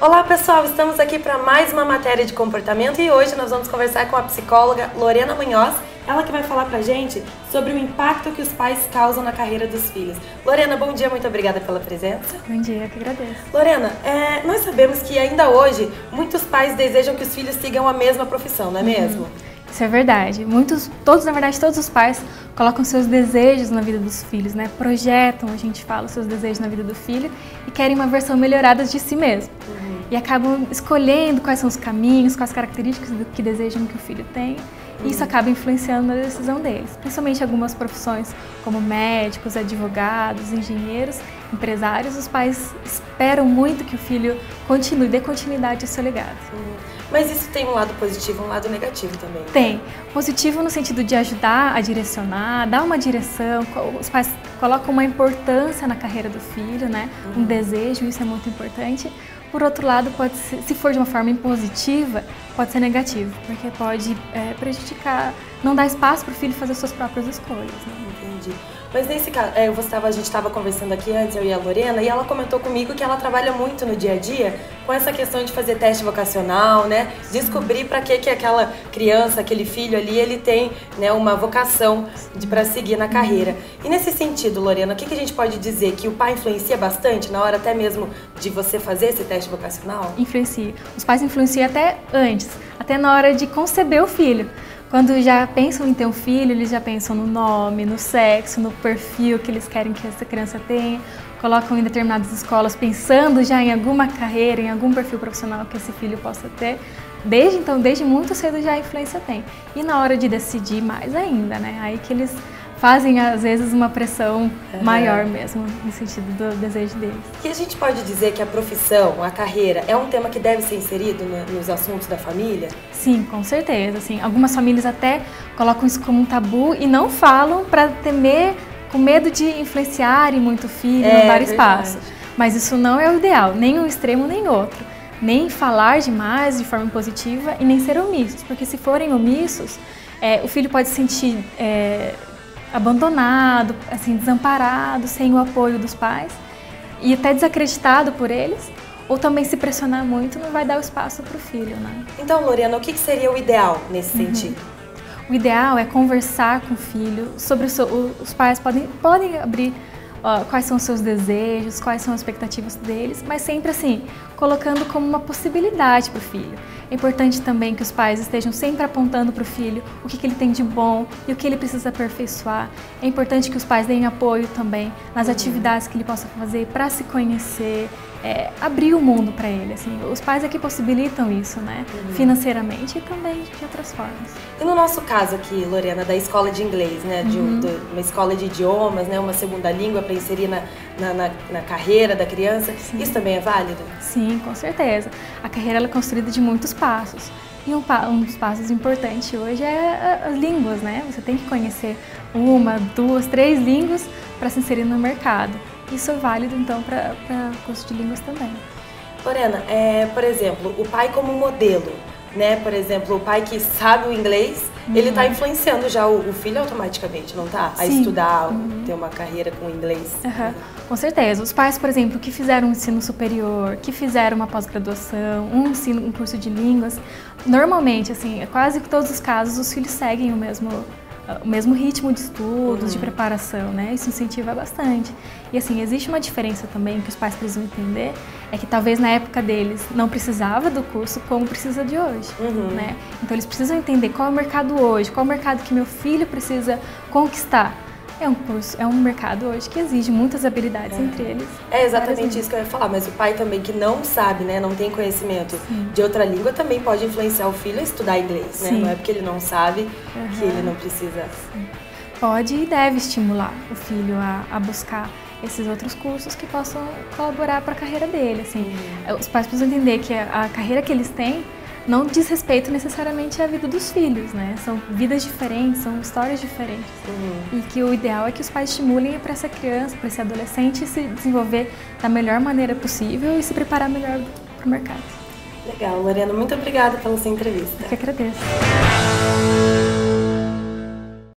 Olá pessoal, estamos aqui para mais uma matéria de comportamento e hoje nós vamos conversar com a psicóloga Lorena Munhoz, ela que vai falar pra gente sobre o impacto que os pais causam na carreira dos filhos. Lorena, bom dia, muito obrigada pela presença. Bom dia, eu que agradeço. Lorena, nós sabemos que ainda hoje muitos pais desejam que os filhos sigam a mesma profissão, não é mesmo? Isso é verdade. Na verdade, todos os pais colocam seus desejos na vida dos filhos, né? Projetam, a gente fala, seus desejos na vida do filho e querem uma versão melhorada de si mesmo. E acabam escolhendo quais são os caminhos, quais características que desejam que o filho tenha. E isso acaba influenciando na decisão deles. Principalmente algumas profissões como médicos, advogados, engenheiros, empresários, os pais esperam muito que o filho continue, dê continuidade ao seu legado. Mas isso tem um lado positivo e um lado negativo também. Tem. Positivo no sentido de ajudar a direcionar, dar uma direção, os pais colocam uma importância na carreira do filho, né? Um desejo, isso é muito importante. Por outro lado, pode ser, se for de uma forma impositiva, pode ser negativo, porque pode prejudicar, não dar espaço para o filho fazer suas próprias escolhas. Né? Entendi. Mas nesse caso, a gente estava conversando aqui antes, eu e a Lorena, e ela comentou comigo que ela trabalha muito no dia a dia com essa questão de fazer teste vocacional, né? Descobrir para que aquela criança, aquele filho ali, ele tem, né, uma vocação para seguir na carreira. E nesse sentido, Lorena, o que a gente pode dizer? Que o pai influencia bastante na hora até mesmo de você fazer esse teste vocacional? Influencia. Os pais influenciam até antes, até na hora de conceber o filho. Quando já pensam em ter um filho, eles já pensam no nome, no sexo, no perfil que eles querem que essa criança tenha. Colocam em determinadas escolas pensando já em alguma carreira, em algum perfil profissional que esse filho possa ter. Desde muito cedo já a influência tem. E na hora de decidir mais ainda, né? Aí que eles fazem, às vezes, uma pressão maior mesmo, no sentido do desejo deles. E a gente pode dizer que a profissão, a carreira, é um tema que deve ser inserido nos assuntos da família? Sim, com certeza. Assim, algumas famílias até colocam isso como um tabu e não falam para temer, com medo de influenciarem muito o filho, não dar espaço. Mas isso não é o ideal, nem um extremo nem outro. Nem falar demais de forma positiva e nem ser omissos, porque se forem omissos, o filho pode se sentir abandonado, assim, desamparado, sem o apoio dos pais e até desacreditado por eles, ou também se pressionar muito não vai dar o espaço para o filho, né? Então, Lorena, o que seria o ideal nesse sentido? O ideal é conversar com o filho sobre os pais podem abrir quais são os seus desejos, quais são as expectativas deles, mas sempre assim, colocando como uma possibilidade para o filho. É importante também que os pais estejam sempre apontando para o filho o que ele tem de bom e o que ele precisa aperfeiçoar. É importante que os pais deem apoio também nas atividades que ele possa fazer para se conhecer, abrir o mundo para ele. Assim. Os pais é que possibilitam isso, né? Financeiramente e também de outras formas. E no nosso caso aqui, Lorena, da escola de inglês, né? De uma escola de idiomas, né? Uma segunda língua para inserir na carreira da criança, isso também é válido? Sim, com certeza. A carreira ela é construída de muitos passos. E um dos passos importantes hoje é as línguas, né? Você tem que conhecer 1, 2, 3 línguas para se inserir no mercado. Isso é válido, então, para curso de línguas também. Lorena, por exemplo, o pai como modelo, né? Por exemplo, o pai que sabe o inglês, ele está influenciando já o filho automaticamente, não tá? A estudar, ter uma carreira com inglês. Com certeza. Os pais, por exemplo, que fizeram um ensino superior, que fizeram uma pós-graduação, um curso de línguas, normalmente, assim, quase todos os casos, os filhos seguem o mesmo ritmo de estudos, de preparação, né? Isso incentiva bastante. E assim, existe uma diferença também que os pais precisam entender, é que talvez na época deles não precisava do curso como precisa de hoje, né? Então eles precisam entender qual é o mercado hoje, qual é o mercado que meu filho precisa conquistar. É um mercado hoje que exige muitas habilidades entre eles. É exatamente isso que eu ia falar, mas o pai também que não sabe, né, não tem conhecimento de outra língua, também pode influenciar o filho a estudar inglês, né? Não é porque ele não sabe que ele não precisa. Pode e deve estimular o filho a buscar esses outros cursos que possam colaborar para a carreira dele. Assim. Os pais precisam entender que a carreira que eles têm não diz respeito necessariamente à vida dos filhos, né? São vidas diferentes, são histórias diferentes. E que o ideal é que os pais estimulem para essa criança, para esse adolescente se desenvolver da melhor maneira possível e se preparar melhor para o mercado. Legal, Lorena, muito obrigada pela sua entrevista. Eu que agradeço.